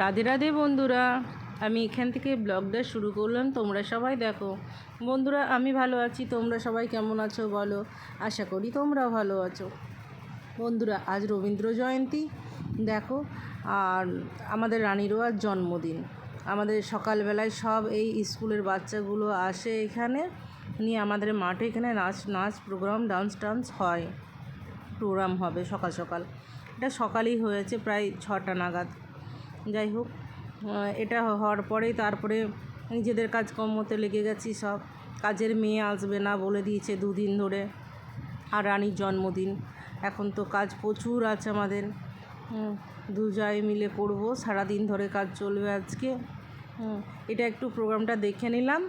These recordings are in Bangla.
রাধে রাধে বন্ধুরা, আমি এখান থেকে ব্লগটা শুরু করলাম। তোমরা সবাই দেখো বন্ধুরা, আমি ভালো আছি। তোমরা সবাই কেমন আছো বলো? আশা করি তোমরাও ভালো আছো। বন্ধুরা, আজ রবীন্দ্র জয়ন্তী দেখো, আর আমাদের রানীরও আজ জন্মদিন। আমাদের সকালবেলায় সব এই স্কুলের বাচ্চাগুলো আসে এখানে নিয়ে, আমাদের মাঠে এখানে নাচ প্রোগ্রাম, ডান্স হয়, প্রোগ্রাম হবে সকাল সকাল। এটা সকালেই হয়েছে, প্রায় 6টা নাগাদ। যাই হোক, এটা হওয়ার পরেই তারপরে নিজেদের কাজকর্মতে লেগে গেছি। সব কাজের মেয়ে আসবে না বলে দিয়েছে 2 দিন ধরে, আর রানীর জন্মদিন। এখন তো কাজ প্রচুর আছে আমাদের, দুজায় মিলে করব, সারাদিন ধরে কাজ চলবে আজকে। এটা একটু প্রোগ্রামটা দেখে নিলাম,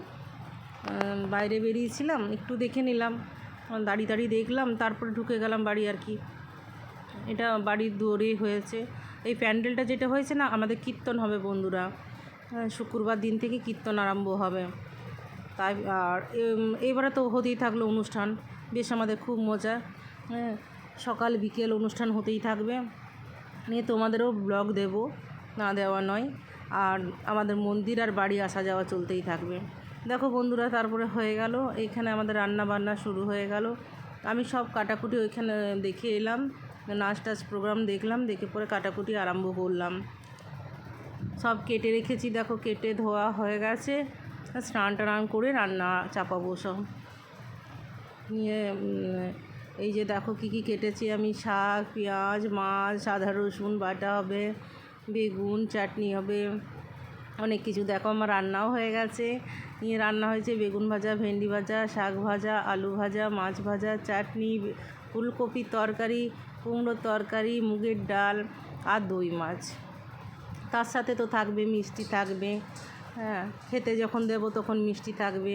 বাইরে বেরিয়েছিলাম, একটু দেখে নিলাম, দাঁড়িয়ে দেখলাম, তারপরে ঢুকে গেলাম বাড়ি আর কি। এটা বাড়ির দুয়ারেই হয়েছে। এই প্যান্ডেলটা যেটা হয়েছে না, আমাদের কীর্তন হবে বন্ধুরা, শুক্রবার দিন থেকে কীর্তন আরম্ভ হবে। তাই আর এবারে তো হতেই থাকলো অনুষ্ঠান, বেশ আমাদের খুব মজা। সকাল বিকেল অনুষ্ঠান হতেই থাকবে, নিয়ে তোমাদেরও ব্লগ দেব, না দেওয়া নয়। আর আমাদের মন্দির আর বাড়ি আসা যাওয়া চলতেই থাকবে। দেখো বন্ধুরা, তারপরে হয়ে গেল এইখানে আমাদের রান্না বান্না শুরু হয়ে গেল। আমি সব কাটাকুটি ওইখানে দেখে এলাম, নাচ টাচ প্রোগ্রাম দেখলাম, দেখে পরে কাটাকুটি আরম্ভ করলাম। সব কেটে রেখেছি, দেখো কেটে ধোয়া হয়ে গেছে। স্নান টান করে রান্না চাপাবো সব নিয়ে। এই যে দেখো কী কী কেটেছি আমি, শাক, পেঁয়াজ, মাছ, আদা রসুন বাটা হবে, বেগুন চাটনি হবে, অনেক কিছু। দেখো আমার রান্নাও হয়ে গেছে। নিয়ে রান্না হয়েছে বেগুন ভাজা, ভেন্ডি ভাজা, শাক ভাজা, আলু ভাজা, মাছ ভাজা, চাটনি, ফুলকপির তরকারি, কুমড়োর তরকারি, মুগের ডাল আর দই মাছ। তার সাথে তো থাকবে মিষ্টি থাকবে, হ্যাঁ, খেতে যখন দেবো তখন মিষ্টি থাকবে,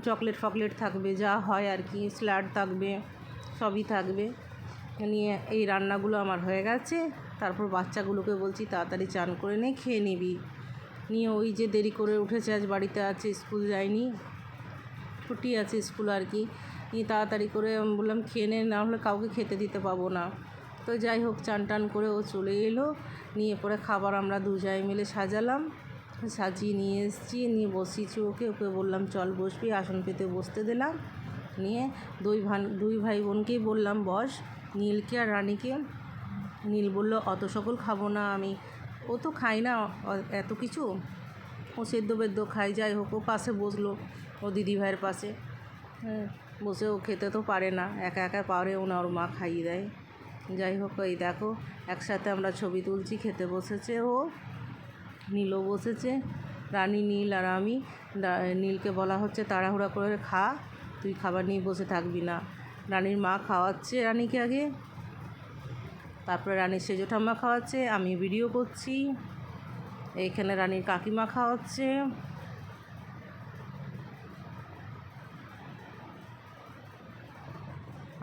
চকলেট ফকলেট থাকবে, যা হয় আর কি, স্যালাড থাকবে, সবই থাকবে। নিয়ে এই রান্নাগুলো আমার হয়ে গেছে। তারপর বাচ্চাগুলোকে বলছি তাড়াতাড়ি চান করে নে, খেয়ে নিবি। নিয়ে ওই যে দেরি করে উঠেছে, আজ বাড়িতে আছে, স্কুল যায়নি, ছুটি আছে স্কুল আর কি। নিয়ে তাড়াতাড়ি করে বললাম খেয়ে নে, না হলে কাউকে খেতে দিতে পাবো না। তো যাই হোক, চান টান করে ও চলে এলো। নিয়ে পরে খাবার আমরা দুজায় মিলে সাজালাম, সাজিয়ে নিয়ে এসেছি, নিয়ে বসিয়েছি ওকে বললাম চল বসবি, আসন পেতে বসতে দিলাম। নিয়ে দুই ভাই বোনকেই বললাম বস, নীলকে আর রানীকে। নীল বলল অত সকল খাবো না আমি, ও তো খায় না এত কিছু, ও সেদ্ধ বেদ্য খায়। যাই হোক, ও পাশে বসলো, ও দিদিভাইয়ের পাশে, বসে ও খেতে তো পারে না, একা একা পারেও না, ওর মা খাইয়ে দেয়। যাই হোক, এই দেখো একসাথে আমরা ছবি তুলছি, খেতে বসেছে ও, নীলও বসেছে, রানী, নীল আর আমি। নীলকে বলা হচ্ছে তাড়াহুড়া করে খা, তুই খাবার নিয়ে বসে থাকবি না। রানীর মা খাওয়াচ্ছে রানীকে আগে, তারপরে রানীর সেজো ঠাম্মা খাওয়াচ্ছে, আমি ভিডিও করছি। এইখানে রানীর কাকিমা খাওয়াচ্ছে।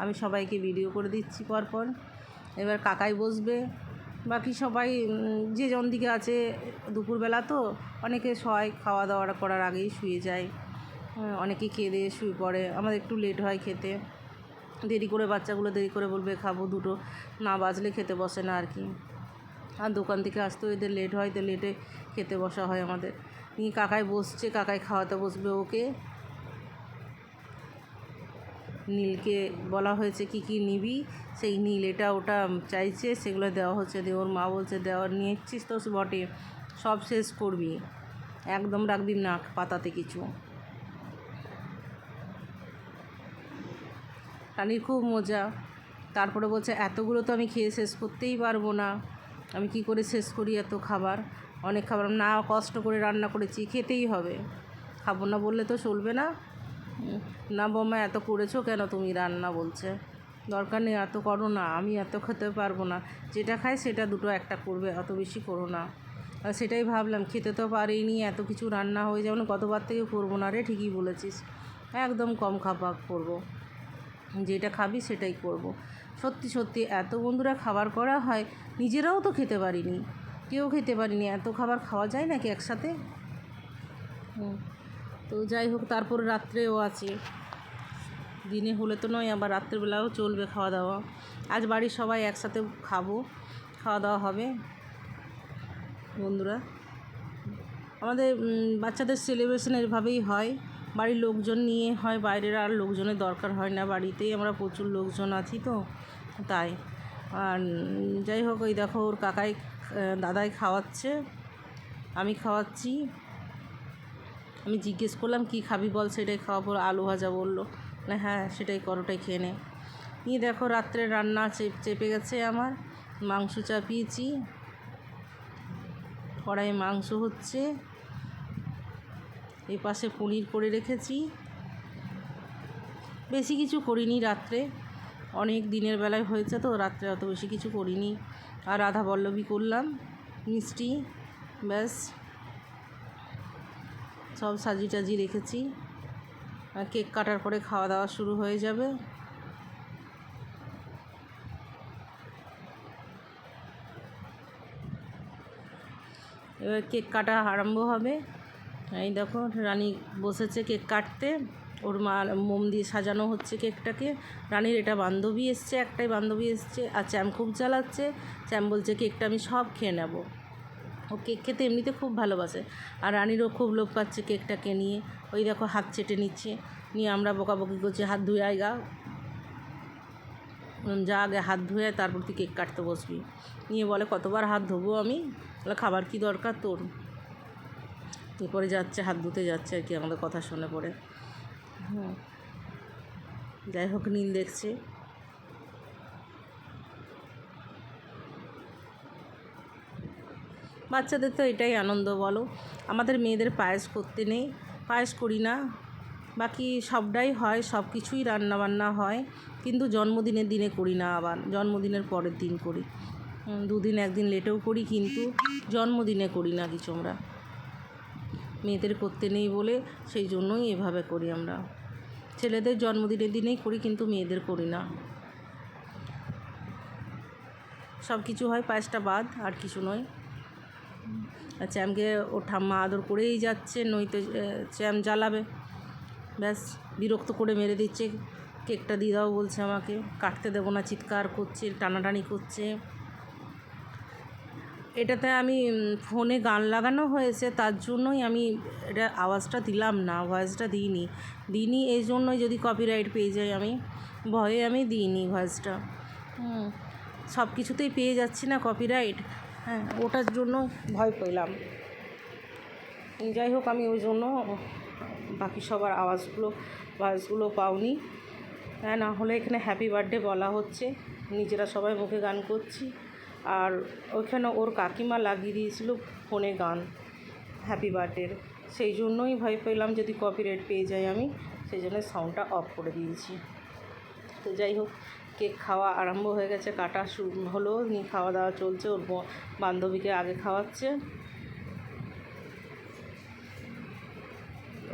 আমি সবাইকে ভিডিও করে দিচ্ছি পরপর। এবার কাকাই বসবে, বাকি সবাই যে জন দিকে আছে। দুপুরবেলা তো অনেকে শয়, খাওয়া দাওয়া করার আগেই শুয়ে যায়, অনেকে খেয়ে দিয়ে শুয়ে পড়ে। আমাদের একটু লেট হয় খেতে, দেরি করে, বাচ্চাগুলো দেরি করে বলবে খাবো, 2টো না বাজলে খেতে বসে না আর কি। আর দোকান থেকে আসতেও এদের লেট হয়, তো লেটে খেতে বসা হয় আমাদের। নিয়ে কাকাই বসছে, কাকাই খাওয়াতে বসবে ওকে। নীলকে বলা হয়েছে কি কি নিবি, সেই নীল এটা ওটা চাইছে, সেগুলো দেওয়া হচ্ছে। দিয়ে ওর মা বলছে দেওয়া নিয়েছিস তো বটে, সব শেষ করবি, একদম রাখবি না পাতাতে কিছু। রানীর খুব মজা। তারপরে বলছে এতগুলো তো আমি খেয়ে শেষ করতেই পারবো না, আমি কি করে শেষ করি এত খাবার, অনেক খাবার না, কষ্ট করে রান্না করেছি, খেতেই হবে, খাবো না বললে তো চলবে না। না বৌমা এত করেছো কেন তুমি রান্না, বলছে দরকার নেই এত করো না, আমি এত খেতে পারবো না, যেটা খাই সেটা 2টো একটা করবে, অত বেশি করো না। আর সেটাই ভাবলাম, খেতে তো পারিনি, এত কিছু রান্না হয়ে যাবে না, গতবার থেকে করবো না রে, ঠিকই বলেছিস, একদম কম খাবার করবো, যেটা খাবি সেটাই করব। সত্যি সত্যি এত বন্ধুরা খাবার করা হয়, নিজেরাও তো খেতে পারিনি, কেউ খেতে পারিনি, এত খাবার খাওয়া যায় নাকি একসাথে। তো যাই হোক, তারপর রাত্রেও আছে, দিনে হলে তো নয়, আবার রাত্রেবেলাও চলবে খাওয়া দাওয়া। আজ বাড়ির সবাই একসাথে খাবো, খাওয়া দাওয়া হবে। বন্ধুরা আমাদের বাচ্চাদের সেলিব্রেশন এভাবেই হয়, বাড়ির লোকজন নিয়ে হয়, বাইরের আর লোকজনের দরকার হয় না, বাড়িতেই আমরা প্রচুর লোকজন আছি তো তাই। আর যাই হোক, ওই দেখো ওর দাদাই খাওয়াচ্ছে, আমি খাওয়াচ্ছি। আমি জিজ্ঞেস করলাম কি খাবি বল, সেটাই খাওয়াবো, আলু ভাজা বললো, না হ্যাঁ সেটাই করোটাই খেয়ে নে। নিয়ে দেখো রাত্রে রান্না চেপে গেছে আমার, মাংস চাপিয়েছি, কড়াইয়ে মাংস হচ্ছে, এই পাশে পনির করে রেখেছি। বেশি কিছু করিনি রাত্রে, অনেক দিনের বেলায় হয়েছে তো রাত্রে অত বেশি কিছু করিনি। আর রাধা বল্লভী করলাম, মিষ্টি, ব্যাস সব সাজি টাজি রেখেছি। আর কেক কাটার পরে খাওয়া দাওয়া শুরু হয়ে যাবে। এবার কেক কাটা আরম্ভ হবে। এই দেখো রানী বসেছে কেক কাটতে, ওর মা মোম দিয়ে সাজানো হচ্ছে কেকটাকে। রানীর এটা বান্ধবী এসছে, একটাই বান্ধবী এসছে, আর চ্যাম খুব জ্বালাচ্ছে। চ্যাম বলছে কেকটা আমি সব খেয়ে নেব। ও কেক খেতে এমনিতে খুব ভালোবাসে, আর রানীরও খুব লোভ পাচ্ছে কেকটাকে নিয়ে। ওই দেখো হাত চেটে নিচ্ছে, নিয়ে আমরা বকাবকি করছি হাত ধুয়ে আয়গা, যা আগে হাত ধুয়ে তারপর তুই কেক কাটতে বসবি। নিয়ে বলে কতবার হাত ধোবো আমি, বলে খাবার কি দরকার তোর। এরপরে যাচ্ছে হাত ধুতে যাচ্ছে আর কি আমাদের কথা শুনে পড়ে। যাই হোক নীল দেখছে। বাচ্চাদের তো এটাই আনন্দ বলো। আমাদের মেয়েদের পায়েস করতে নেই, পায়েস করি না, বাকি সবটাই হয়, সব কিছুই রান্নাবান্না হয়, কিন্তু জন্মদিনের দিনে করি না, আবার জন্মদিনের পরের দিন করি। 2 দিন 1 দিন লেটেও করি, কিন্তু জন্মদিনে করি না কিছু আমরা, মেয়েদের করতে নেই বলে, সেই জন্যই এভাবে করি আমরা। ছেলেদের জন্মদিনের দিনেই করি, কিন্তু মেয়েদের করি না। সব কিছু হয়, পায়েসটা বাদ, আর কিছু নয়। আর চ্যামকে ওর ঠাম্মা আদর করেই যাচ্ছে, নইতে চ্যাম জ্বালাবে, ব্যাস বিরক্ত করে মেরে দিচ্ছে। কেকটা দিয়ে দাও বলছে আমাকে, কাটতে দেবো না, চিৎকার করছে, টানাটানি করছে। এটাতে আমি ফোনে গান লাগানো হয়েছে, তার জন্যই আমি এটা আওয়াজটা দিলাম না, ভয়েসটা দিইনি এই জন্যই, যদি কপিরাইট পেয়ে যাই আমি ভয়ে আমি দিইনি ভয়েসটা। সব কিছুতেই পেয়ে যাচ্ছি না কপিরাইট, হ্যাঁ ওটার জন্য ভয় পেলাম। যাই হোক আমি ওই জন্য বাকি সবার ভয়েসগুলো পাওনি। হ্যাঁ, না হলে এখানে হ্যাপি বার্থডে বলা হচ্ছে, নিজেরা সবাই মুখে গান করছি, আর ওইখানে ওর কাকিমা লাগিয়ে দিয়েছিল ফোনে গান হ্যাপি বার্থডের, সেই জন্যই ভয় পেলাম যদি কপিরাইট পেয়ে যাই আমি, সেই জন্য সাউন্ডটা অফ করে দিয়েছি। তো যাই হোক, কেক খাওয়া আরম্ভ হয়ে গেছে, কাটা শুরু হলো, নিয়ে খাওয়া দাওয়া চলছে। ওর বান্ধবীকে আগে খাওয়াচ্ছে।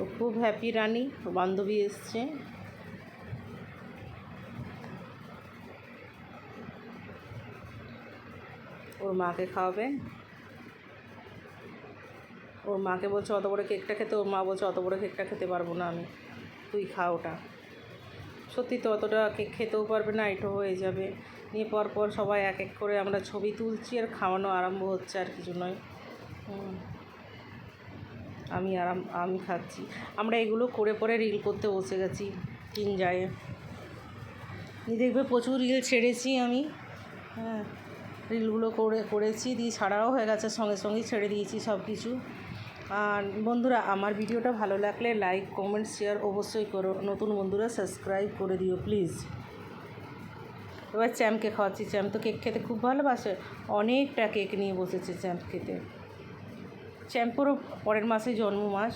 ও খুব হ্যাপি রানী, বান্ধবী এসছে। ওর মাকে খাওয়াবে, ওর মাকে বলছে অত বড় কেকটা খেতে, ওর মা বলছে অত বড় কেকটা খেতে পারবো না আমি, তুই খা ওটা। সত্যি তো অতটা কেক খেতেও পারবে না, এটো হয়ে যাবে। নিয়ে পরপর সবাই এক এক করে আমরা ছবি তুলছি, আর খাওয়ানো আরম্ভ হচ্ছে, আর কিছু নয়। আমি খাচ্ছি। আমরা এগুলো করে পরে রিল করতে বসে গেছি 3 জায়ে। দেখবে প্রচুর রিল ছেড়েছি আমি, হ্যাঁ রিলগুলো করেছি, দিয়ে ছাড়াও হয়ে গেছে, সঙ্গে সঙ্গেই ছেড়ে দিয়েছি সব কিছু। আর বন্ধুরা আমার ভিডিওটা ভালো লাগলে লাইক কমেন্ট শেয়ার অবশ্যই করো, নতুন বন্ধুরা সাবস্ক্রাইব করে দিও প্লিজ। এবার চ্যামকে খাওয়াচ্ছি, চ্যাম তো কেক খেতে খুব ভালোবাসে, অনেকটা কেক নিয়ে বসেছে চ্যাম খেতে। চ্যাম্পুরও পরের মাসে জন্ম মাস,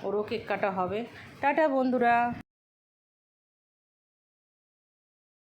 ওরও কেক কাটা হবে। টাটা বন্ধুরা।